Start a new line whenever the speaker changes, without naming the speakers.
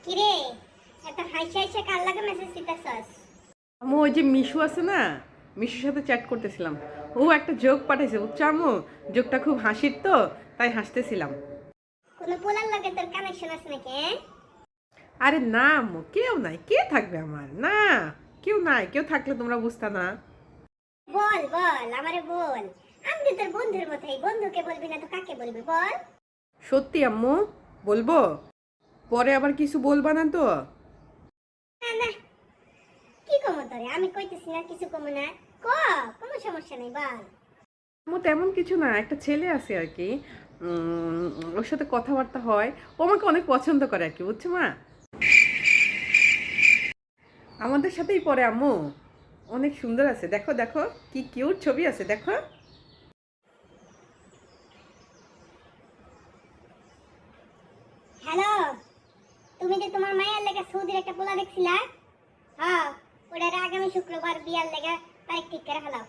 কিরে, এত হাসি হাসি কার লাগে মেসেজ দিতেছস?
আম্মু ওই যে মিশু আছে না, মিশুর সাথে চ্যাট করতেছিলাম। ও একটা জোক পাঠাইছে, বুঝছো আম্মু? জোকটা খুব হাসির তো, তাই হাসতেছিলাম।
কোন পোলার লাগে তোর কানেকশন আছে নাকি?
আরে না আম্মু, কেউ নাই। কে থাকবে আমার? না, কেউ নাই। কেউ থাকলে তোমরা বুঝতা না।
বল বল, আমারে বল। আমি তো তোর বন্ধুর মতোই, বন্ধুকে বলবি না তো কাকে বলবি বল?
সত্যি আম্মু, বলবো? পরে আবার কিছু বলবা না তো?
না না, কি কমো তোরে? আমি কইতেছি না কিছু কমো না। ক, কোনো সমস্যা নেই, বল।
আম্মু তেমন কিছু না, একটা ছেলে আছে আর কি। ওর সাথে কথাবার্তা হয়। ও আমাকে অনেক পছন্দ করে আর কি, বুঝছো মা? আমাদের সাথেই পড়ে আম্মু। অনেক সুন্দর আছে, দেখো দেখো, কি কিউট ছবি আছে, দেখো।
হ্যালো, তুমি যে তোমার মায়ের লেগে সৌদির একটা পোলা দেখছিলা? হ্যাঁ, ওটার আগামী শুক্রবার বিয়ার লেগে তারিখ ঠিক করে ফেলাও।